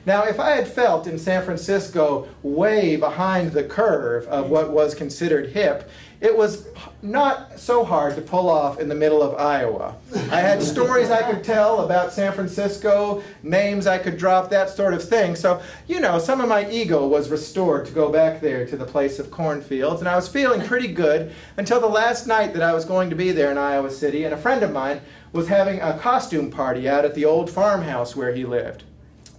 Now, if I had felt in San Francisco way behind the curve of what was considered hip, it was not so hard to pull off in the middle of Iowa. I had stories I could tell about San Francisco, names I could drop, that sort of thing. So, you know, some of my ego was restored to go back there to the place of cornfields, and I was feeling pretty good until the last night that I was going to be there in Iowa City, and a friend of mine was having a costume party out at the old farmhouse where he lived.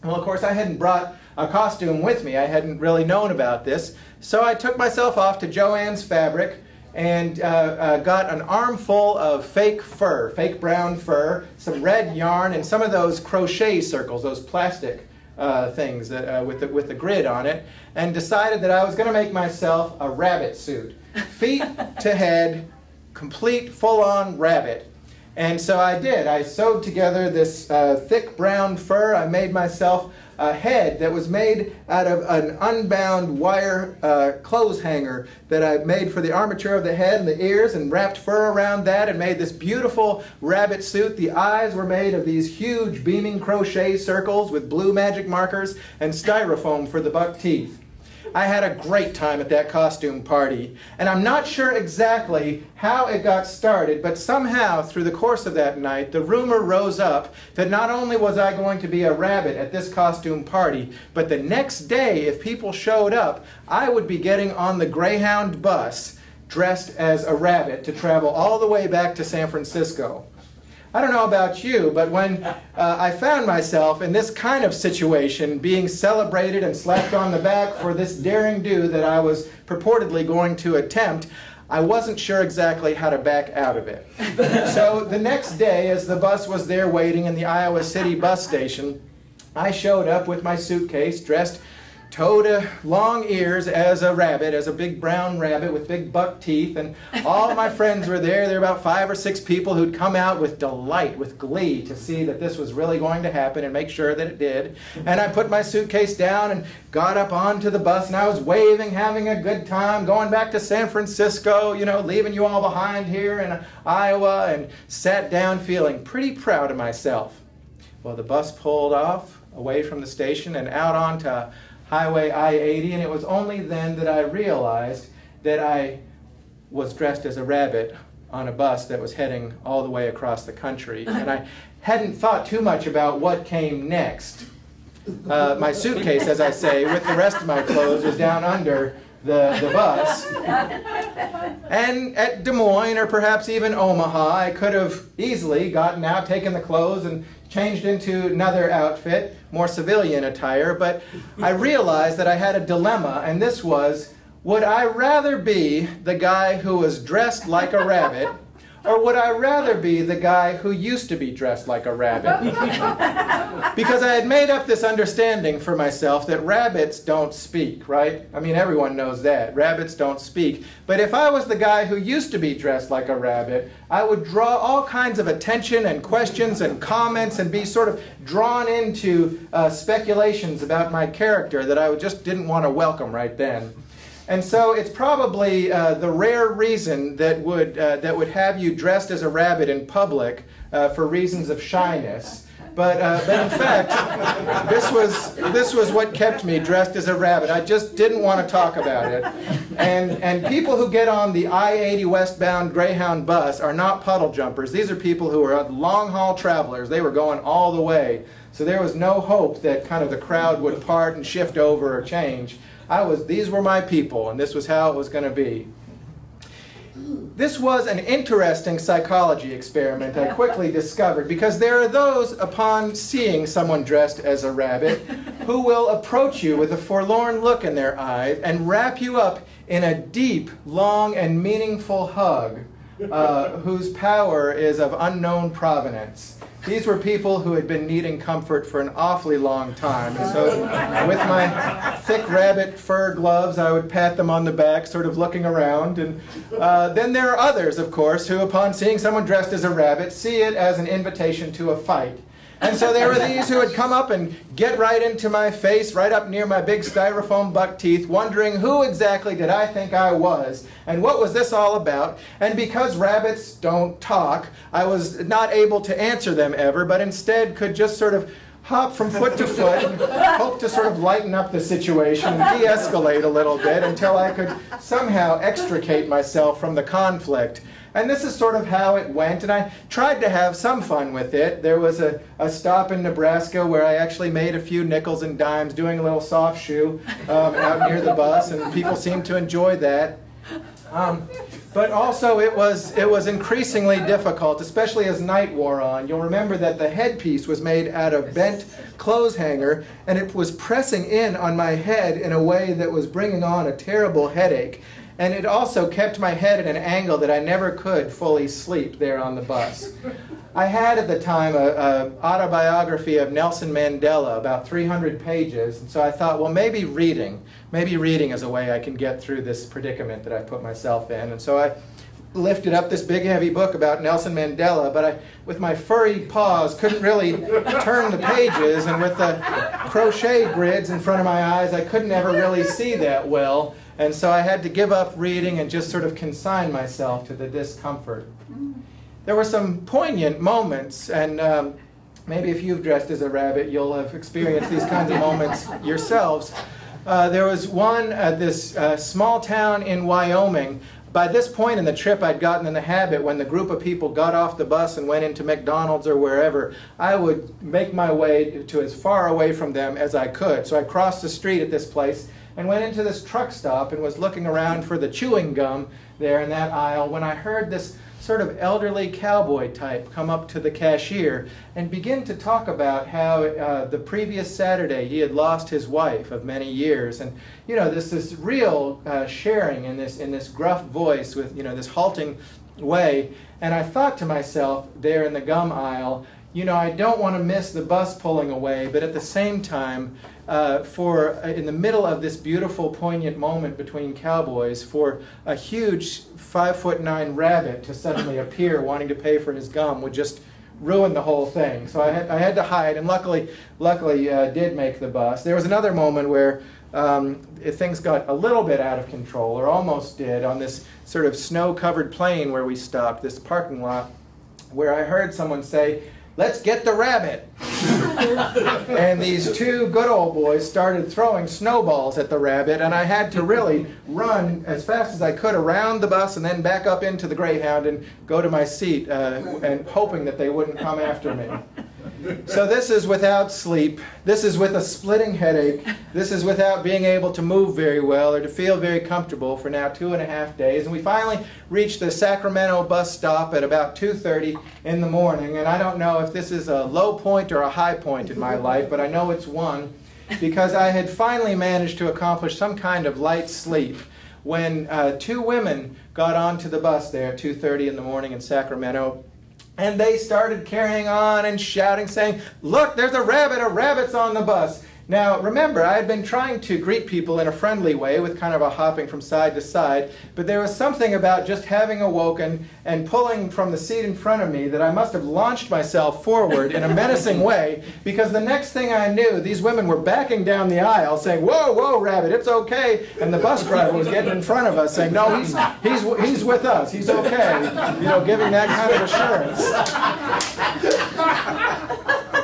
Well, of course, I hadn't brought a costume with me. I hadn't really known about this. So I took myself off to Joann's Fabric and got an armful of fake fur, fake brown fur, some red yarn, and some of those crochet circles, those plastic things that, with the grid on it, and decided that I was going to make myself a rabbit suit. Feet to head, complete full-on rabbit. And so I did. I sewed together this thick brown fur. I made myself a head that was made out of an unbound wire clothes hanger that I made for the armature of the head and the ears, and wrapped fur around that and made this beautiful rabbit suit. The eyes were made of these huge beaming crochet circles with blue magic markers and styrofoam for the buck teeth. I had a great time at that costume party, and I'm not sure exactly how it got started, but somehow through the course of that night the rumor rose up that not only was I going to be a rabbit at this costume party, but the next day, if people showed up, I would be getting on the Greyhound bus dressed as a rabbit to travel all the way back to San Francisco. I don't know about you, but when I found myself in this kind of situation, being celebrated and slapped on the back for this daring do that I was purportedly going to attempt, I wasn't sure exactly how to back out of it. So the next day, as the bus was there waiting in the Iowa City bus station, I showed up with my suitcase, dressed toe to long ears as a rabbit, as a big brown rabbit with big buck teeth, and all my friends were there. There were about 5 or 6 people who'd come out with delight, with glee, to see that this was really going to happen and make sure that it did. And I put my suitcase down and got up onto the bus, and I was waving, having a good time, going back to San Francisco, you know, leaving you all behind here in Iowa, and sat down feeling pretty proud of myself. Well, the bus pulled off away from the station and out onto Highway I-80, and it was only then that I realized that I was dressed as a rabbit on a bus that was heading all the way across the country. And I hadn't thought too much about what came next. My suitcase, as I say, with the rest of my clothes was down under the bus. And at Des Moines, or perhaps even Omaha, I could have easily gotten out, taken the clothes, and changed into another outfit, more civilian attire, but I realized that I had a dilemma, and this was, would I rather be the guy who was dressed like a rabbit, or would I rather be the guy who used to be dressed like a rabbit? Because I had made up this understanding for myself that rabbits don't speak, right? I mean, everyone knows that. Rabbits don't speak. But if I was the guy who used to be dressed like a rabbit, I would draw all kinds of attention and questions and comments and be sort of drawn into speculations about my character that I just didn't want to welcome right then. And so it's probably the rare reason that would have you dressed as a rabbit in public for reasons of shyness. But in fact, this was what kept me dressed as a rabbit. I just didn't want to talk about it. And people who get on the I-80 westbound Greyhound bus are not puddle jumpers. These are people who are long-haul travelers. They were going all the way. So there was no hope that kind of the crowd would part and shift over or change. These were my people, and this was how it was going to be. This was an interesting psychology experiment I quickly discovered, because there are those, upon seeing someone dressed as a rabbit, who will approach you with a forlorn look in their eyes and wrap you up in a deep, long, and meaningful hug, whose power is of unknown provenance. These were people who had been needing comfort for an awfully long time. And so with my thick rabbit fur gloves, I would pat them on the back, sort of looking around. And then there are others, of course, who upon seeing someone dressed as a rabbit, see it as an invitation to a fight. And so there were these who would come up and get right into my face, right up near my big styrofoam buck teeth, wondering who exactly did I think I was, and what was this all about. And because rabbits don't talk, I was not able to answer them ever, but instead could just sort of hop from foot to foot and hope to sort of lighten up the situation, de-escalate a little bit until I could somehow extricate myself from the conflict. And this is sort of how it went, and I tried to have some fun with it. There was a stop in Nebraska where I actually made a few nickels and dimes doing a little soft shoe out near the bus, and people seemed to enjoy that. But also it was increasingly difficult, especially as night wore on. You'll remember that the headpiece was made out of bent clothes hanger, and it was pressing in on my head in a way that was bringing on a terrible headache. And it also kept my head at an angle that I never could fully sleep there on the bus. I had at the time an autobiography of Nelson Mandela, about 300 pages, and so I thought, well, maybe reading is a way I can get through this predicament that I put myself in. And so I lifted up this big heavy book about Nelson Mandela, but I, with my furry paws, couldn't really turn the pages, and with the crochet grids in front of my eyes, I couldn't ever really see that well. And so I had to give up reading and just sort of consign myself to the discomfort. There were some poignant moments, and maybe if you've dressed as a rabbit, you'll have experienced these kinds of moments yourselves. There was one at this small town in Wyoming. By this point in the trip, I'd gotten in the habit, when the group of people got off the bus and went into McDonald's or wherever, I would make my way to as far away from them as I could. So I crossed the street at this place and went into this truck stop and was looking around for the chewing gum there in that aisle when I heard this sort of elderly cowboy type come up to the cashier and begin to talk about how the previous Saturday he had lost his wife of many years, and this real sharing in this gruff voice with this halting way. And I thought to myself there in the gum aisle, I don't want to miss the bus pulling away, but at the same time, in the middle of this beautiful, poignant moment between cowboys, for a huge 5'9" rabbit to suddenly appear wanting to pay for his gum would just ruin the whole thing. So I had to hide, and luckily did make the bus. There was another moment where things got a little bit out of control, or almost did, on this sort of snow-covered plain where we stopped, this parking lot, where I heard someone say, "Let's get the rabbit." And these two good old boys started throwing snowballs at the rabbit, and I had to really run as fast as I could around the bus and then back up into the Greyhound and go to my seat, and hoping that they wouldn't come after me. So this is without sleep, this is with a splitting headache, this is without being able to move very well or to feel very comfortable for now 2.5 days. And we finally reached the Sacramento bus stop at about 2:30 in the morning. And I don't know if this is a low point or a high point in my life, but I know it's one, because I had finally managed to accomplish some kind of light sleep when two women got onto the bus there at 2:30 in the morning in Sacramento. And they started carrying on and shouting, saying, "Look, there's a rabbit's on the bus." Now, remember, I had been trying to greet people in a friendly way with kind of a hopping from side to side, but there was something about just having awoken and pulling from the seat in front of me that I must have launched myself forward in a menacing way, because the next thing I knew, these women were backing down the aisle saying, "Whoa, whoa, rabbit, it's okay." And the bus driver was getting in front of us saying, "No, he's with us, he's okay," giving that kind of assurance.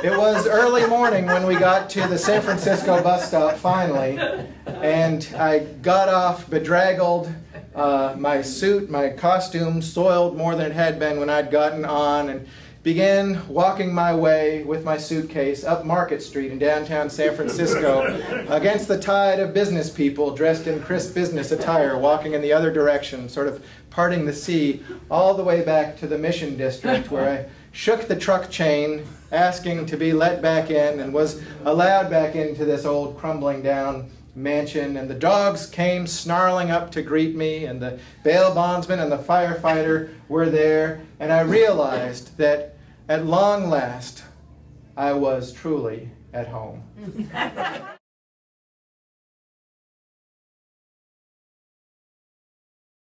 It was early morning when we got to the San Francisco bus stop finally, and I got off bedraggled, my suit, my costume soiled more than it had been when I'd gotten on, and began walking my way with my suitcase up Market Street in downtown San Francisco against the tide of business people dressed in crisp business attire, walking in the other direction, sort of parting the sea, all the way back to the Mission District, where I shook the truck chain, asking to be let back in, and was allowed back into this old crumbling down mansion. And the dogs came snarling up to greet me, and the bail bondsman and the firefighter were there, and I realized that at long last I was truly at home.